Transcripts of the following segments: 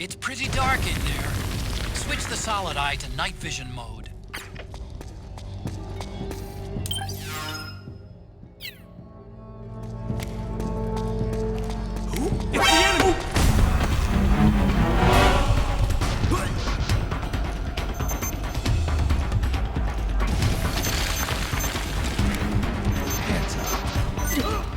It's pretty dark in there. Switch the solid eye to night vision mode. It's the enemy! Hands up.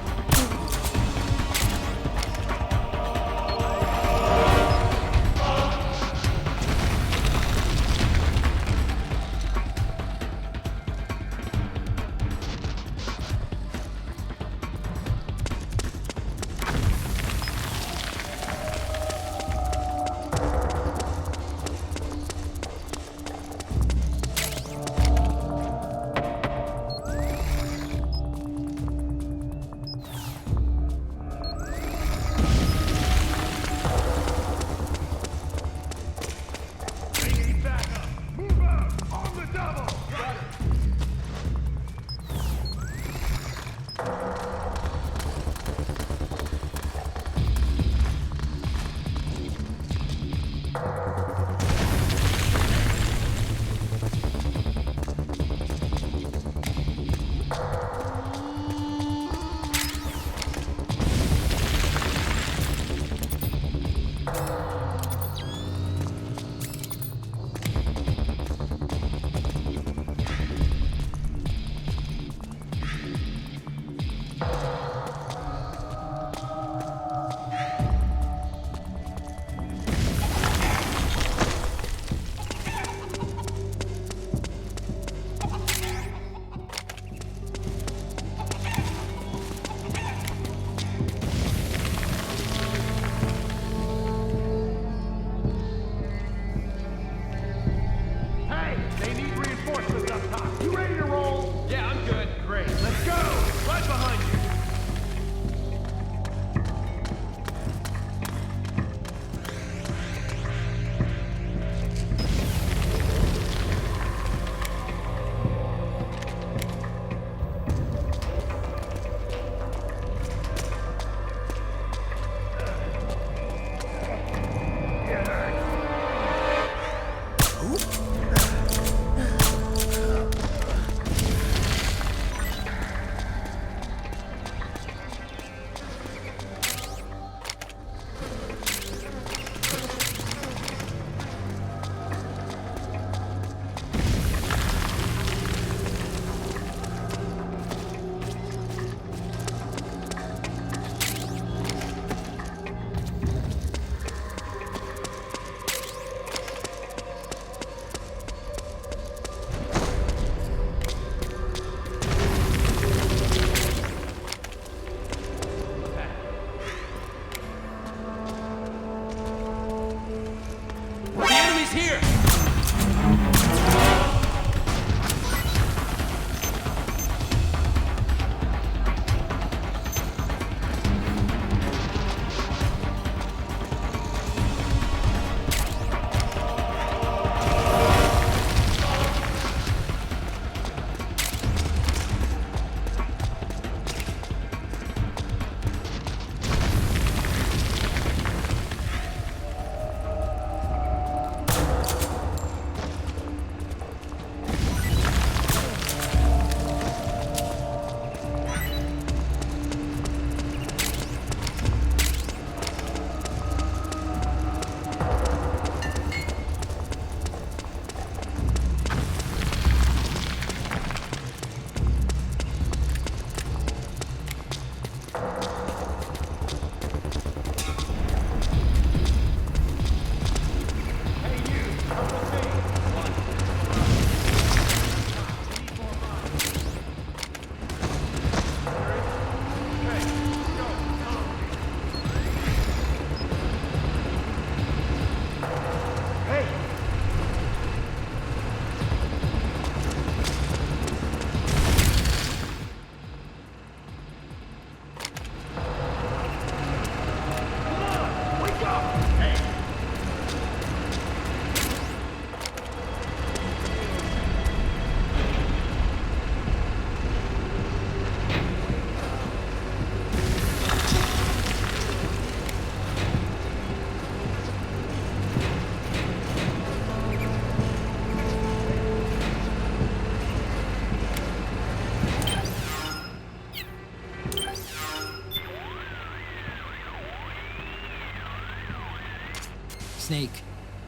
Snake,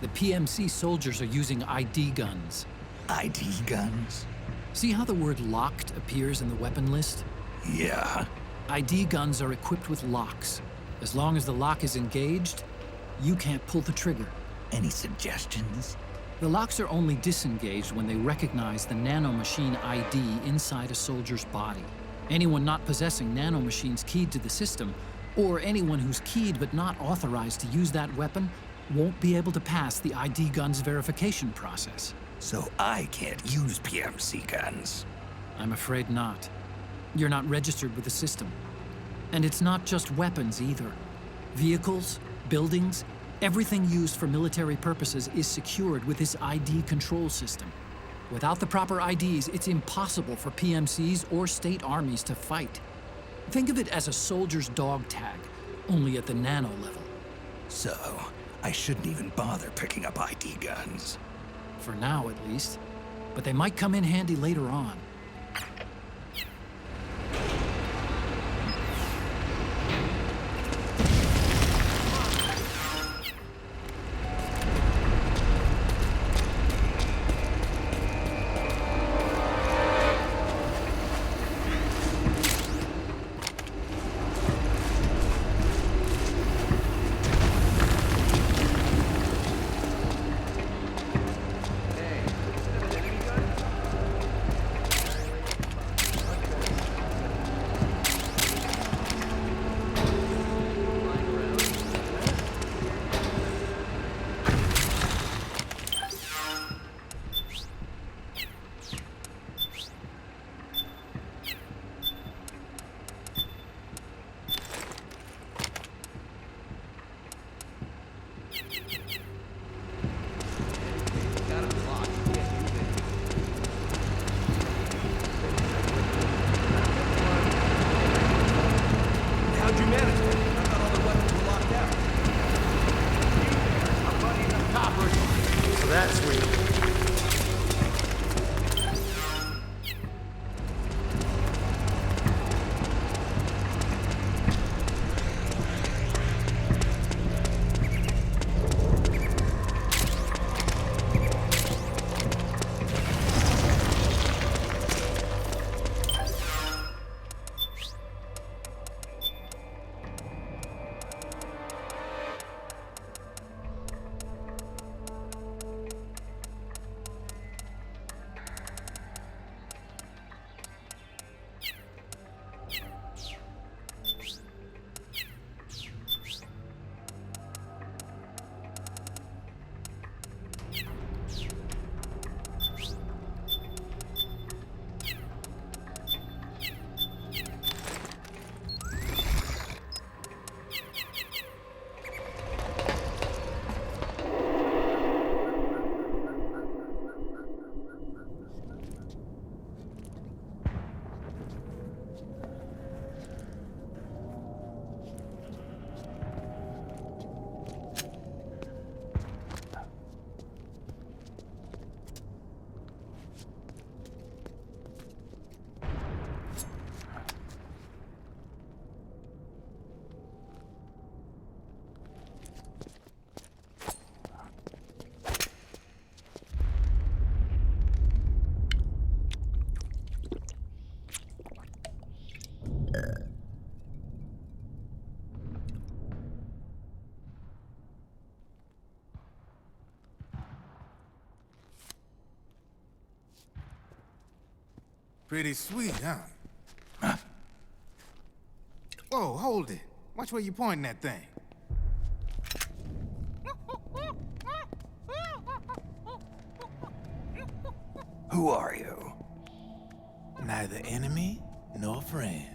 the PMC soldiers are using ID guns. ID guns? See how the word locked appears in the weapon list? Yeah. ID guns are equipped with locks. As long as the lock is engaged, you can't pull the trigger. Any suggestions? The locks are only disengaged when they recognize the nanomachine ID inside a soldier's body. Anyone not possessing nanomachines keyed to the system, or anyone who's keyed but not authorized to use that weapon, won't be able to pass the ID gun's verification process. So I can't use PMC guns? I'm afraid not. You're not registered with the system. And it's not just weapons either. Vehicles, buildings, everything used for military purposes is secured with this ID control system. Without the proper IDs, it's impossible for PMCs or state armies to fight. Think of it as a soldier's dog tag, only at the nano level. So, I shouldn't even bother picking up ID guns. For now, at least. But they might come in handy later on. How'd you manage it? I thought all the weapons were locked out. My buddy in the copper. So that's real. Pretty sweet, huh? Whoa, hold it. Watch where you pointing that thing. Who are you? Neither enemy nor friend.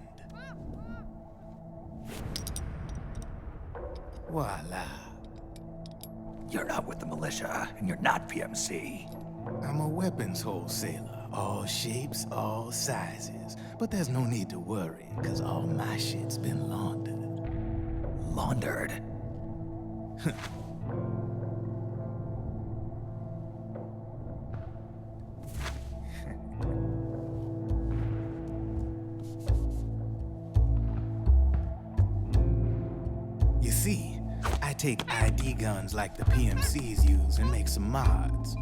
Voila. You're not with the militia, and you're not PMC. I'm a weapons wholesaler. All shapes, all sizes. But there's no need to worry, because all my shit's been laundered. Laundered? You see, I I take ID guns like the PMCs use and make some mods.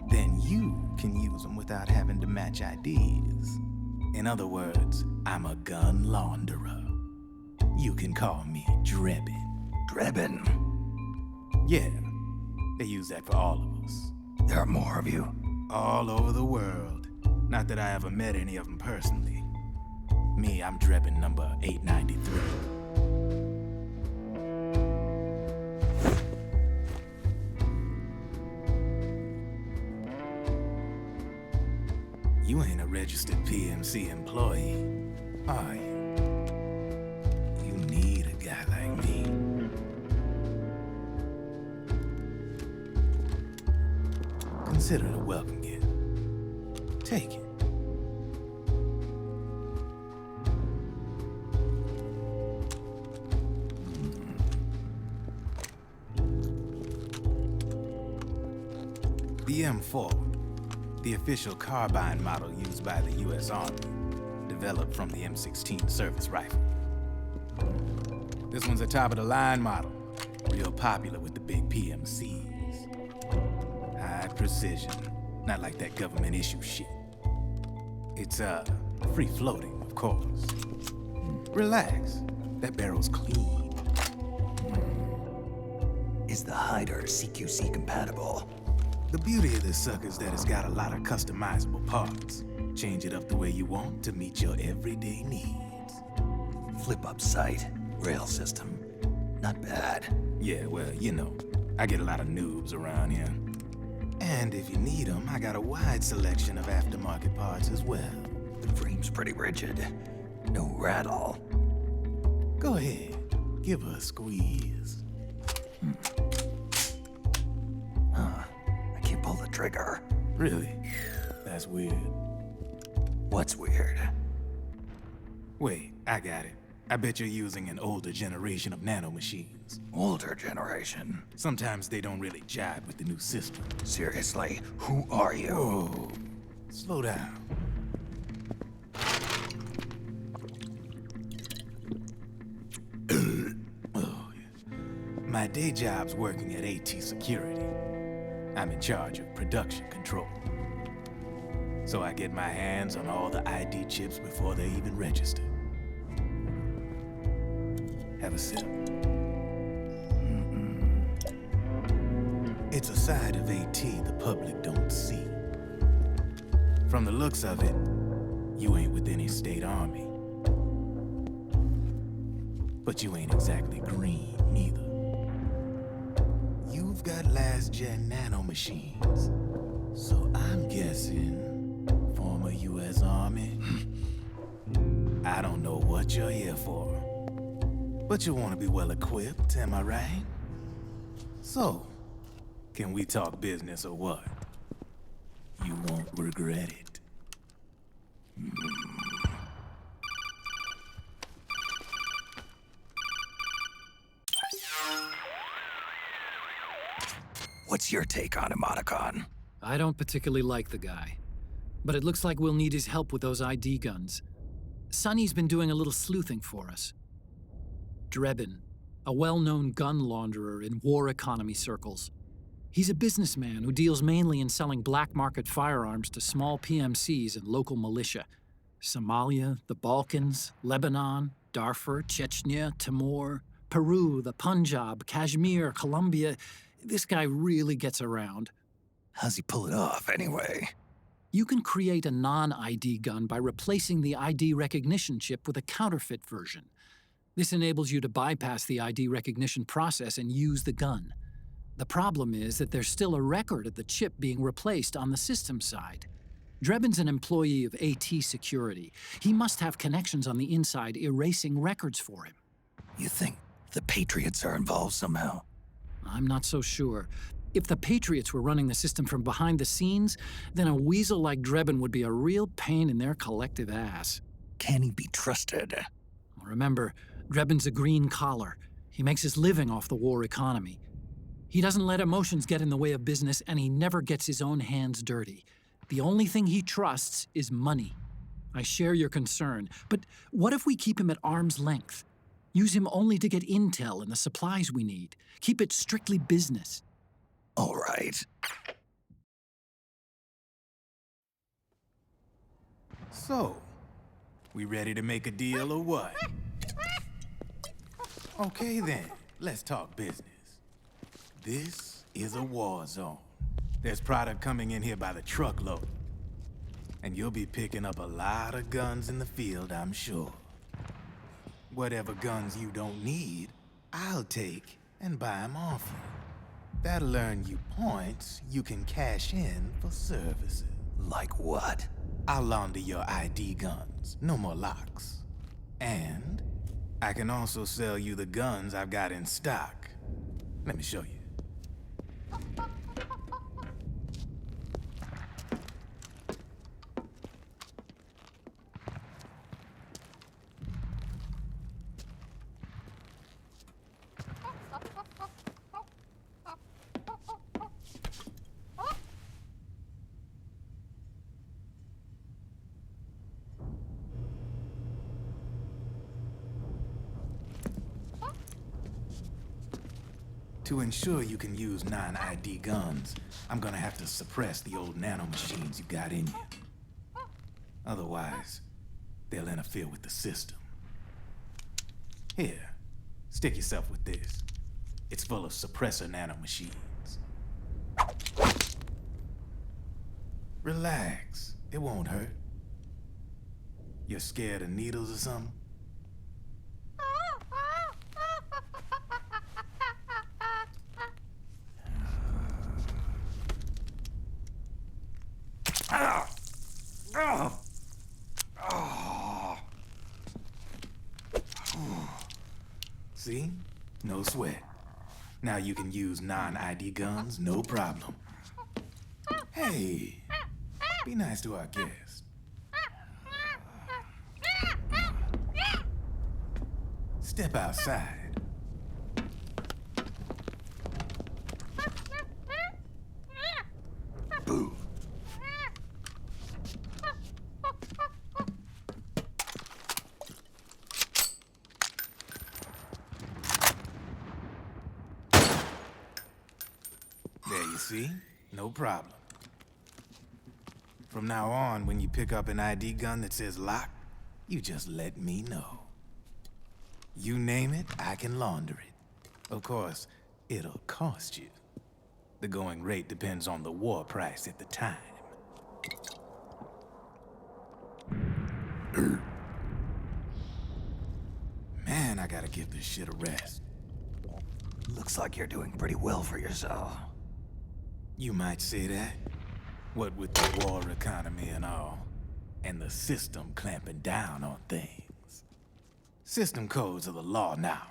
Then you can use them without having to match IDs. In other words, I'm a gun launderer. You can call me Drebin. Drebin. Yeah, they use that for all of us. There are more of you. All over the world. Not that I ever met any of them personally. Me, I'm Drebin number 893. You ain't a registered PMC employee, are you? You need a guy like me. Consider it a welcome gift. Take it. The M4, the official carbine model used by the U.S. Army, developed from the M16 service rifle. This one's a top-of-the-line model, real popular with the big PMCs. High precision, not like that government-issue shit. It's, free-floating, of course. Relax, that barrel's clean. Is the hider CQC compatible? The beauty of this sucker is that it's got a lot of customizable parts. Change it up the way you want to meet your everyday needs. Flip-up sight, rail system. Not bad. Yeah, well, you know, I get a lot of noobs around here. And if you need them, I got a wide selection of aftermarket parts as well. The frame's pretty rigid. No rattle. Go ahead, give her a squeeze. I can't pull the trigger. Really? That's weird. What's weird? Wait, I got it. I bet you're using an older generation of nanomachines. Older generation. Sometimes they don't really jive with the new system. Seriously, who are you? Whoa, slow down. Oh, yeah. My day job's working at AT Security. I'm in charge of production control. So I get my hands on all the ID chips before they even register. Have a sip. It's a side of AT the public don't see. From the looks of it, you ain't with any state army. But you ain't exactly green, neither. You've got last-gen nanomachines. So I'm guessing former U.S. Army. I don't know what you're here for. But you want to be well-equipped, am I right? So, can we talk business or what? You won't regret it. What's your take on him, Otacon? I don't particularly like the guy, but it looks like we'll need his help with those ID guns. Sonny's been doing a little sleuthing for us. Drebin, a well-known gun launderer in war economy circles. He's a businessman who deals mainly in selling black market firearms to small PMCs and local militia. Somalia, the Balkans, Lebanon, Darfur, Chechnya, Timor, Peru, the Punjab, Kashmir, Colombia. This guy really gets around. How's he pull it off, anyway? You can create a non-ID gun by replacing the ID recognition chip with a counterfeit version. This enables you to bypass the ID recognition process and use the gun. The problem is that there's still a record of the chip being replaced on the system side. Drebin's an employee of AT Security. He must have connections on the inside erasing records for him. You think the Patriots are involved somehow? I'm not so sure. If the Patriots were running the system from behind the scenes, then a weasel like Drebin would be a real pain in their collective ass. Can he be trusted? Remember, Drebin's a green collar. He makes his living off the war economy. He doesn't let emotions get in the way of business, and he never gets his own hands dirty. The only thing he trusts is money. I share your concern, but what if we keep him at arm's length? Use him only to get intel and the supplies we need. Keep it strictly business. All right. So, we ready to make a deal or what? Okay then, let's talk business. This is a war zone. There's product coming in here by the truckload. And you'll be picking up a lot of guns in the field, I'm sure. Whatever guns you don't need, I'll take and buy them off you. That'll earn you points you can cash in for services. Like what? I'll launder your ID guns, no more locks. And I can also sell you the guns I've got in stock. Let me show you. To ensure you can use non-ID guns, I'm gonna have to suppress the old nanomachines you got in you. Otherwise, they'll interfere with the system. Here, stick yourself with this. It's full of suppressor nanomachines. Relax, it won't hurt. You're scared of needles or something? See? No sweat. Now you can use non-ID guns, no problem. Hey, be nice to our guest. Step outside. Boo. There you see? No problem. From now on, when you pick up an ID gun that says lock, you just let me know. You name it, I can launder it. Of course, it'll cost you. The going rate depends on the war price at the time. Man, I gotta give this shit a rest. Looks like you're doing pretty well for yourself. You might say that. What with the war economy and all, and the system clamping down on things. System codes are the law now,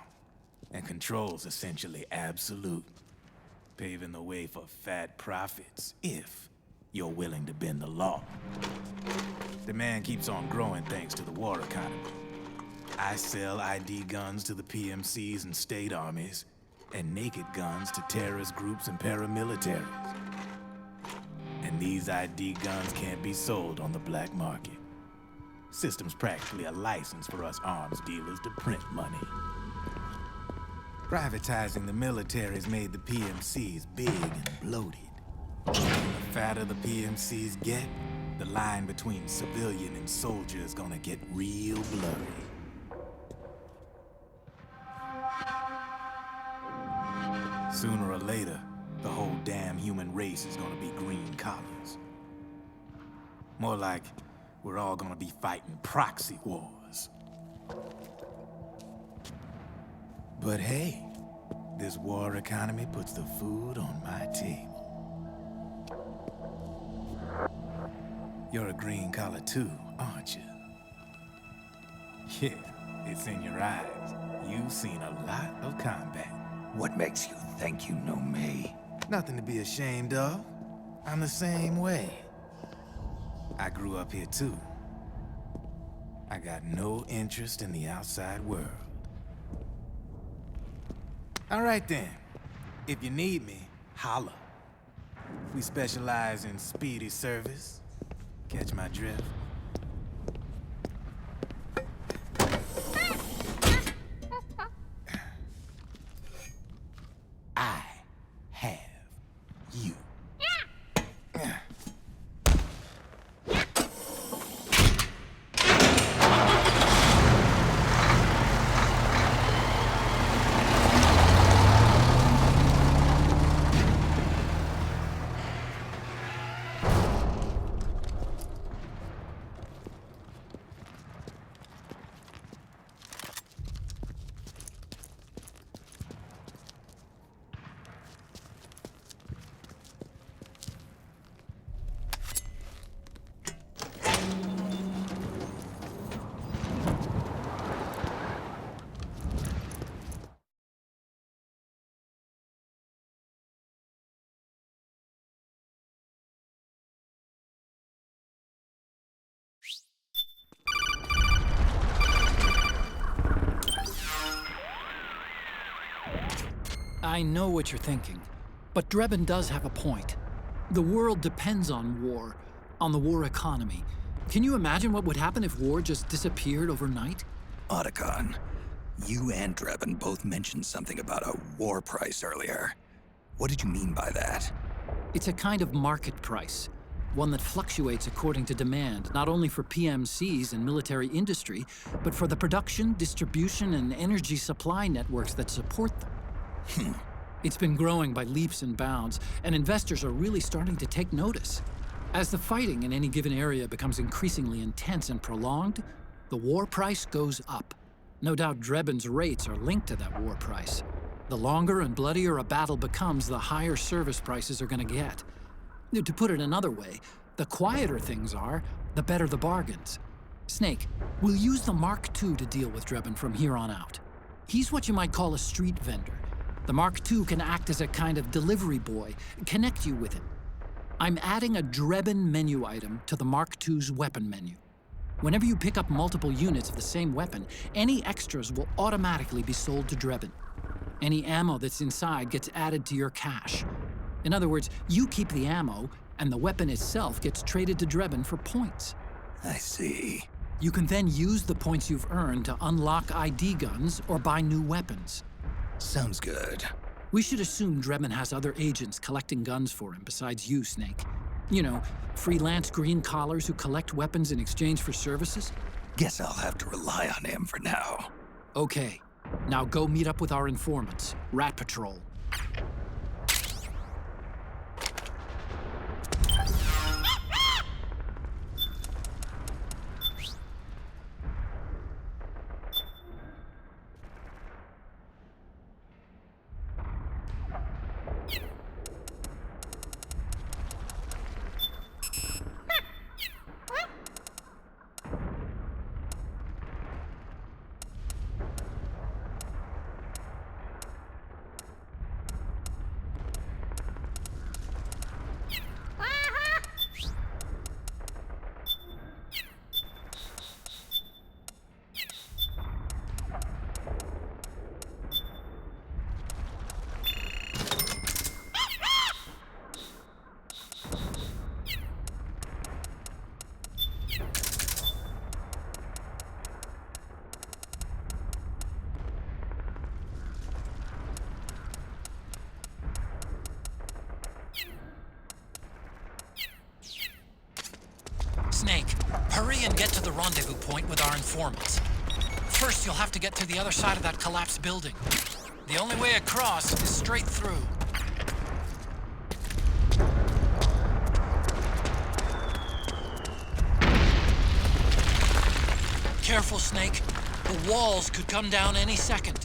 and control's essentially absolute, paving the way for fat profits if you're willing to bend the law. Demand keeps on growing thanks to the war economy. I sell ID guns to the PMCs and state armies, and naked guns to terrorist groups and paramilitaries. And these ID guns can't be sold on the black market. System's practically a license for us arms dealers to print money. Privatizing the military's made the PMCs big and bloated. The fatter the PMCs get, the line between civilian and soldier is gonna get real blurry. Sooner or later, the whole damn human race is gonna be green collars. More like we're all gonna be fighting proxy wars. But hey, this war economy puts the food on my table. You're a green collar too, aren't you? Yeah, it's in your eyes. You've seen a lot of combat. What makes you think you know me? Nothing to be ashamed of. I'm the same way. I grew up here too. I got no interest in the outside world. All right then. If you need me, holla. We specialize in speedy service. Catch my drift? I know what you're thinking, but Drebin does have a point. The world depends on war, on the war economy. Can you imagine what would happen if war just disappeared overnight? Otacon, you and Drebin both mentioned something about a war price earlier. What did you mean by that? It's a kind of market price, one that fluctuates according to demand, not only for PMCs and military industry, but for the production, distribution, and energy supply networks that support them. It's been growing by leaps and bounds, and investors are really starting to take notice. As the fighting in any given area becomes increasingly intense and prolonged, the war price goes up. No doubt Drebin's rates are linked to that war price. The longer and bloodier a battle becomes, the higher service prices are going to get. To put it another way, the quieter things are, the better the bargains. Snake, we'll use the Mark II to deal with Drebin from here on out. He's what you might call a street vendor. The Mark II can act as a kind of delivery boy, connect you with him. I'm adding a Drebin menu item to the Mark II's weapon menu. Whenever you pick up multiple units of the same weapon, any extras will automatically be sold to Drebin. Any ammo that's inside gets added to your cache. In other words, you keep the ammo, and the weapon itself gets traded to Drebin for points. I see. You can then use the points you've earned to unlock ID guns or buy new weapons. Sounds good. We should assume Drebin has other agents collecting guns for him besides you, Snake. You know, freelance green collars who collect weapons in exchange for services? Guess I'll have to rely on him for now. Okay, now go meet up with our informants, Rat Patrol. Snake, hurry and get to the rendezvous point with our informants. First, you'll have to get to the other side of that collapsed building. The only way across is straight through. Careful, Snake. The walls could come down any second.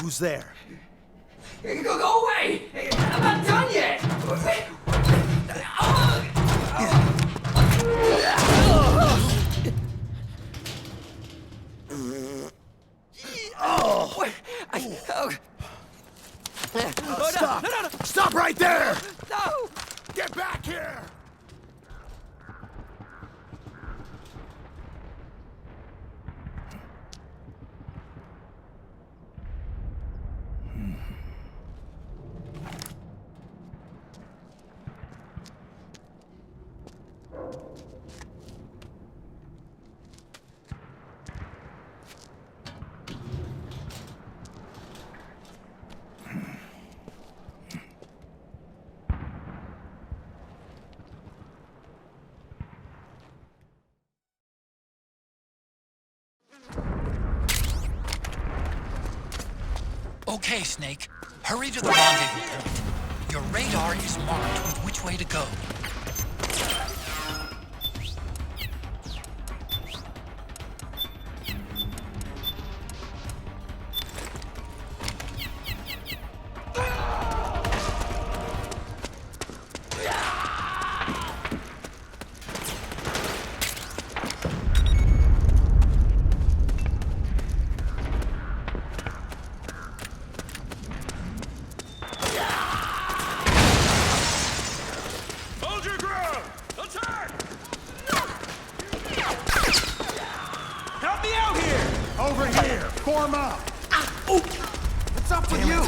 Who's there? Go away! I'm not done yet! Stop! Stop right there! No! Get back here! Okay, Snake. Hurry to the rendezvous point. Your radar is marked with which way to go. Hold your ground! Attack! Help me out here! Over here! Form up! What's up with you?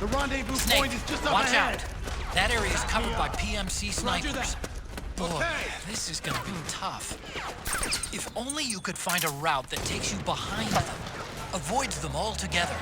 The rendezvous Snake, point is just up watch ahead. out. That area is covered by PMC Roger snipers. that. Boy, Okay. this is gonna be tough. If only you could find a route that takes you behind them, avoids them altogether.